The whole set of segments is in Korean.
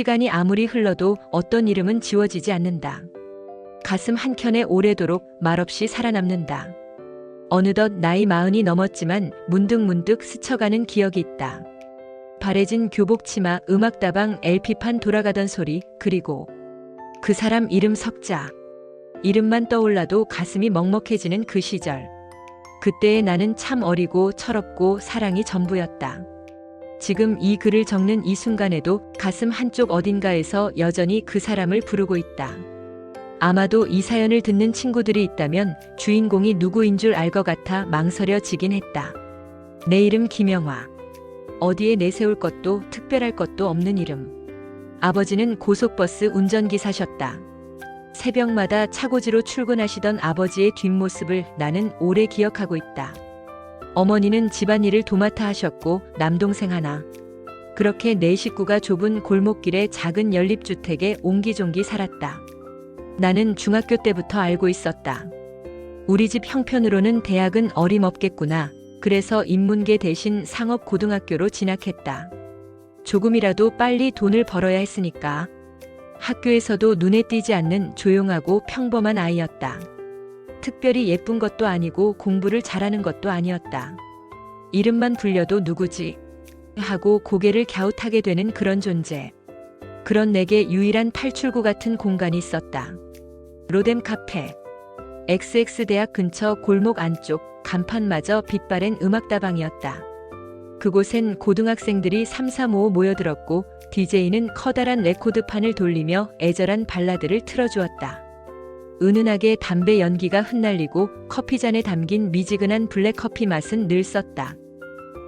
시간이 아무리 흘러도 어떤 이름은 지워지지 않는다. 가슴 한켠에 오래도록 말없이 살아남는다. 어느덧 나이 40이 넘었지만 문득문득 스쳐가는 기억이 있다. 바래진 교복 치마, 음악다방, LP판 돌아가던 소리, 그리고 그 사람 이름 석자. 이름만 떠올라도 가슴이 먹먹해지는 그 시절. 그때의 나는 참 어리고 철없고 사랑이 전부였다. 지금 이 글을 적는 이 순간에도 가슴 한쪽 어딘가에서 여전히 그 사람을 부르고 있다. 아마도 이 사연을 듣는 친구들이 있다면 주인공이 누구인 줄 알 것 같아 망설여지긴 했다. 내 이름 김영화. 어디에 내세울 것도 특별할 것도 없는 이름. 아버지는 고속버스 운전기사셨다. 새벽마다 차고지로 출근하시던 아버지의 뒷모습을 나는 오래 기억하고 있다. 어머니는 집안일을 도맡아 하셨고 남동생 하나. 그렇게 네 식구가 좁은 골목길의 작은 연립주택에 옹기종기 살았다. 나는 중학교 때부터 알고 있었다. 우리 집 형편으로는 대학은 어림없겠구나. 그래서 인문계 대신 상업고등학교로 진학했다. 조금이라도 빨리 돈을 벌어야 했으니까. 학교에서도 눈에 띄지 않는 조용하고 평범한 아이였다. 특별히 예쁜 것도 아니고 공부를 잘하는 것도 아니었다. 이름만 불려도 누구지? 하고 고개를 갸웃하게 되는 그런 존재. 그런 내게 유일한 탈출구 같은 공간이 있었다. 로뎀 카페. XX대학 근처 골목 안쪽 간판마저 빛바랜 음악다방이었다. 그곳엔 고등학생들이 삼삼오오 모여들었고 DJ는 커다란 레코드판을 돌리며 애절한 발라드를 틀어주었다. 은은하게 담배 연기가 흩날리고 커피잔에 담긴 미지근한 블랙커피 맛은 늘 썼다.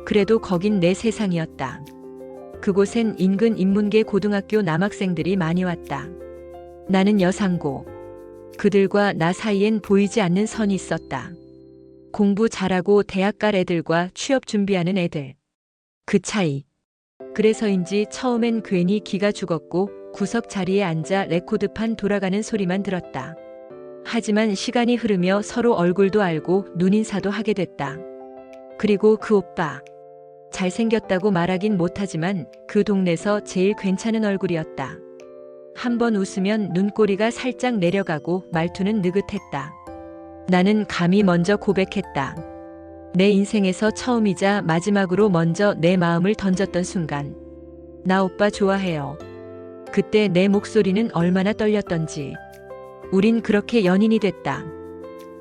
그래도 거긴 내 세상이었다. 그곳엔 인근 인문계 고등학교 남학생들이 많이 왔다. 나는 여상고. 그들과 나 사이엔 보이지 않는 선이 있었다. 공부 잘하고 대학 갈 애들과 취업 준비하는 애들. 그 차이. 그래서인지 처음엔 괜히 기가 죽었고 구석 자리에 앉아 레코드판 돌아가는 소리만 들었다. 하지만 시간이 흐르며 서로 얼굴도 알고 눈인사도 하게 됐다. 그리고 그 오빠. 잘생겼다고 말하긴 못하지만 그 동네에서 제일 괜찮은 얼굴이었다. 한번 웃으면 눈꼬리가 살짝 내려가고 말투는 느긋했다. 나는 감히 먼저 고백했다. 내 인생에서 처음이자 마지막으로 먼저 내 마음을 던졌던 순간. 나 오빠 좋아해요. 그때 내 목소리는 얼마나 떨렸던지. 우린 그렇게 연인이 됐다.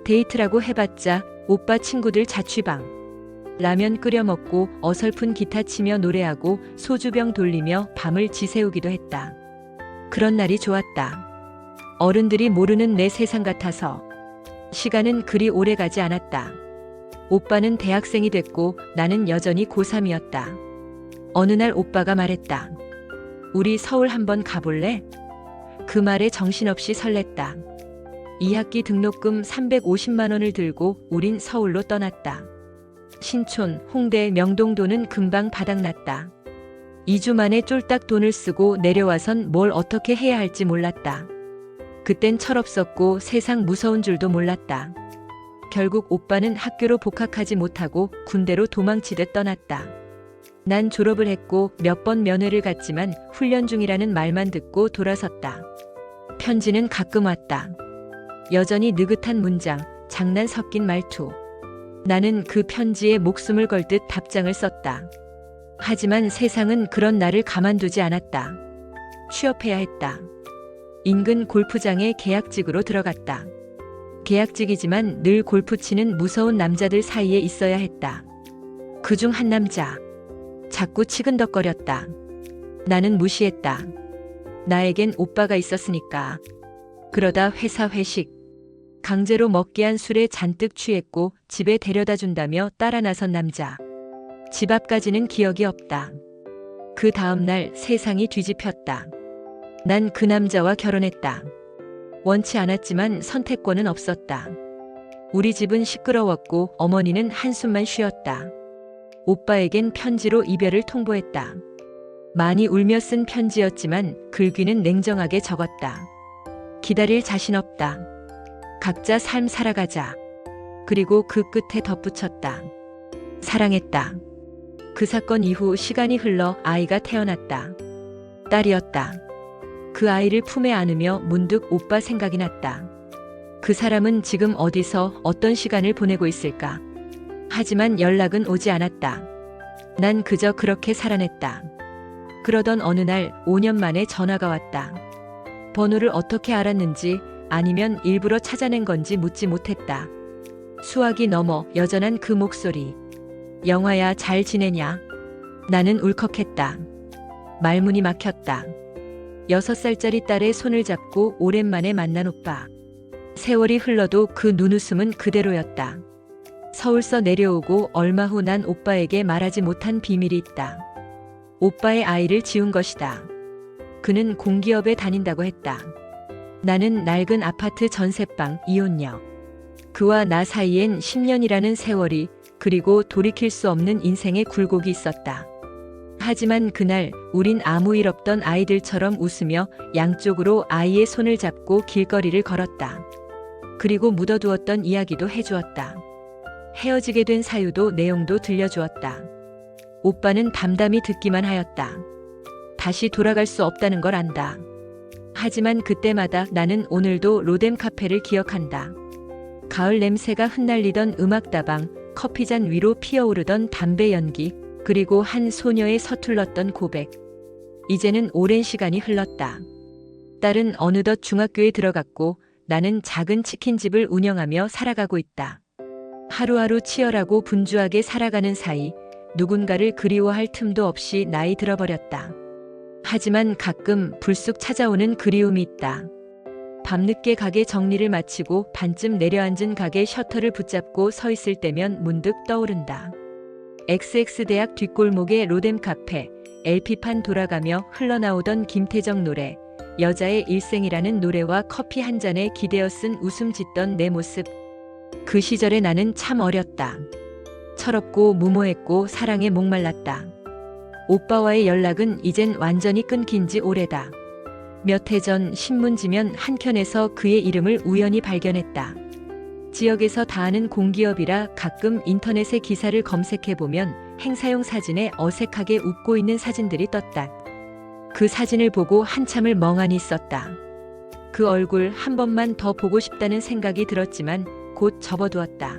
데이트라고 해봤자 오빠 친구들 자취방. 라면 끓여 먹고 어설픈 기타 치며 노래하고 소주병 돌리며 밤을 지새우기도 했다. 그런 날이 좋았다. 어른들이 모르는 내 세상 같아서. 시간은 그리 오래 가지 않았다. 오빠는 대학생이 됐고 나는 여전히 고3이었다. 어느 날 오빠가 말했다. 우리 서울 한번 가볼래? 그 말에 정신없이 설렜다. 2학기 등록금 350만 원을 들고 우린 서울로 떠났다. 신촌, 홍대, 명동도는 금방 바닥났다. 2주 만에 쫄딱 돈을 쓰고 내려와선 뭘 어떻게 해야 할지 몰랐다. 그땐 철없었고 세상 무서운 줄도 몰랐다. 결국 오빠는 학교로 복학하지 못하고 군대로 도망치듯 떠났다. 난 졸업을 했고 몇 번 면회를 갔지만 훈련 중이라는 말만 듣고 돌아섰다. 편지는 가끔 왔다. 여전히 느긋한 문장, 장난 섞인 말투. 나는 그 편지에 목숨을 걸듯 답장을 썼다. 하지만 세상은 그런 나를 가만두지 않았다. 취업해야 했다. 인근 골프장에 계약직으로 들어갔다. 계약직이지만 늘 골프 치는 무서운 남자들 사이에 있어야 했다. 그중 한 남자. 자꾸 치근덕거렸다. 나는 무시했다. 나에겐 오빠가 있었으니까. 그러다 회사 회식. 강제로 먹게 한 술에 잔뜩 취했고 집에 데려다 준다며 따라 나선 남자. 집 앞까지는 기억이 없다. 그 다음 날 세상이 뒤집혔다. 난 그 남자와 결혼했다. 원치 않았지만 선택권은 없었다. 우리 집은 시끄러웠고 어머니는 한숨만 쉬었다. 오빠에겐 편지로 이별을 통보했다. 많이 울며 쓴 편지였지만 글귀는 냉정하게 적었다. 기다릴 자신 없다. 각자 삶 살아가자. 그리고 그 끝에 덧붙였다. 사랑했다. 그 사건 이후 시간이 흘러 아이가 태어났다. 딸이었다. 그 아이를 품에 안으며 문득 오빠 생각이 났다. 그 사람은 지금 어디서 어떤 시간을 보내고 있을까? 하지만 연락은 오지 않았다. 난 그저 그렇게 살아냈다. 그러던 어느 날 5년 만에 전화가 왔다. 번호를 어떻게 알았는지 아니면 일부러 찾아낸 건지 묻지 못했다. 수화기 넘어 여전한 그 목소리. 영화야, 잘 지내냐? 나는 울컥했다. 말문이 막혔다. 6살짜리 딸의 손을 잡고 오랜만에 만난 오빠. 세월이 흘러도 그 눈웃음은 그대로였다. 서울서 내려오고 얼마 후 난 오빠에게 말하지 못한 비밀이 있다. 오빠의 아이를 지운 것이다. 그는 공기업에 다닌다고 했다. 나는 낡은 아파트 전셋방 이혼녀. 그와 나 사이엔 10년이라는 세월이, 그리고 돌이킬 수 없는 인생의 굴곡이 있었다. 하지만 그날 우린 아무 일 없던 아이들처럼 웃으며 양쪽으로 아이의 손을 잡고 길거리를 걸었다. 그리고 묻어두었던 이야기도 해주었다. 헤어지게 된 사유도 내용도 들려주었다. 오빠는 담담히 듣기만 하였다. 다시 돌아갈 수 없다는 걸 안다. 하지만 그때마다 나는 오늘도 로뎀 카페를 기억한다. 가을 냄새가 흩날리던 음악다방, 커피잔 위로 피어오르던 담배 연기, 그리고 한 소녀의 서툴렀던 고백. 이제는 오랜 시간이 흘렀다. 딸은 어느덧 중학교에 들어갔고 나는 작은 치킨집을 운영하며 살아가고 있다. 하루하루 치열하고 분주하게 살아가는 사이 누군가를 그리워할 틈도 없이 나이 들어버렸다. 하지만 가끔 불쑥 찾아오는 그리움이 있다. 밤늦게 가게 정리를 마치고 반쯤 내려앉은 가게 셔터를 붙잡고 서 있을 때면 문득 떠오른다. XX대학 뒷골목의 로뎀 카페, LP판 돌아가며 흘러나오던 김태정 노래, 여자의 일생이라는 노래와 커피 한 잔에 기대어 쓴 웃음 짓던 내 모습. 그 시절에 나는 참 어렸다. 철없고 무모했고 사랑에 목말랐다. 오빠와의 연락은 이젠 완전히 끊긴 지 오래다. 몇 해 전 신문지면 한켠에서 그의 이름을 우연히 발견했다. 지역에서 다하는 공기업이라 가끔 인터넷에 기사를 검색해보면 행사용 사진에 어색하게 웃고 있는 사진들이 떴다. 그 사진을 보고 한참을 멍하니 있었다. 그 얼굴 한 번만 더 보고 싶다는 생각이 들었지만 곧 접어두었다.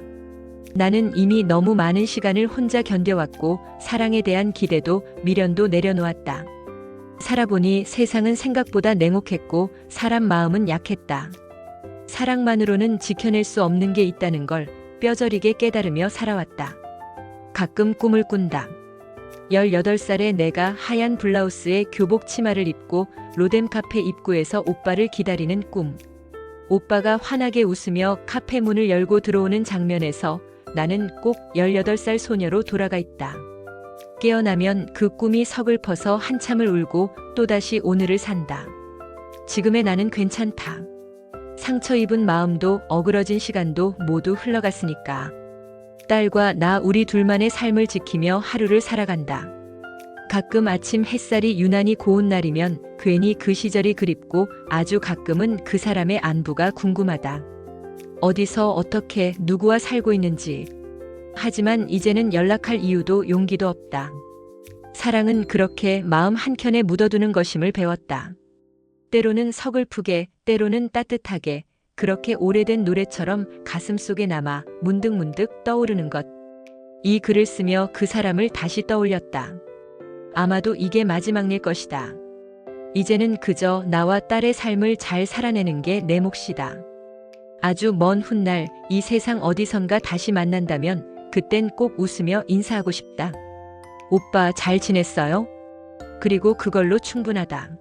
나는 이미 너무 많은 시간을 혼자 견뎌왔고 사랑에 대한 기대도 미련도 내려놓았다. 살아보니 세상은 생각보다 냉혹했고 사람 마음은 약했다. 사랑만으로는 지켜낼 수 없는 게 있다는 걸 뼈저리게 깨달으며 살아왔다. 가끔 꿈을 꾼다. 18살의 내가 하얀 블라우스에 교복 치마를 입고 로뎀 카페 입구에서 오빠를 기다리는 꿈. 오빠가 환하게 웃으며 카페 문을 열고 들어오는 장면에서 나는 꼭 18살 소녀로 돌아가 있다. 깨어나면 그 꿈이 서글퍼서 한참을 울고 또다시 오늘을 산다. 지금의 나는 괜찮다. 상처 입은 마음도 어그러진 시간도 모두 흘러갔으니까. 딸과 나 우리 둘만의 삶을 지키며 하루를 살아간다. 가끔 아침 햇살이 유난히 고운 날이면 괜히 그 시절이 그립고 아주 가끔은 그 사람의 안부가 궁금하다. 어디서 어떻게 누구와 살고 있는지. 하지만 이제는 연락할 이유도 용기도 없다. 사랑은 그렇게 마음 한켠에 묻어두는 것임을 배웠다. 때로는 서글프게, 때로는 따뜻하게, 그렇게 오래된 노래처럼 가슴속에 남아 문득문득 떠오르는 것. 이 글을 쓰며 그 사람을 다시 떠올렸다. 아마도 이게 마지막일 것이다. 이제는 그저 나와 딸의 삶을 잘 살아내는 게 내 몫이다. 아주 먼 훗날 이 세상 어디선가 다시 만난다면 그땐 꼭 웃으며 인사하고 싶다. 오빠 잘 지냈어요? 그리고 그걸로 충분하다.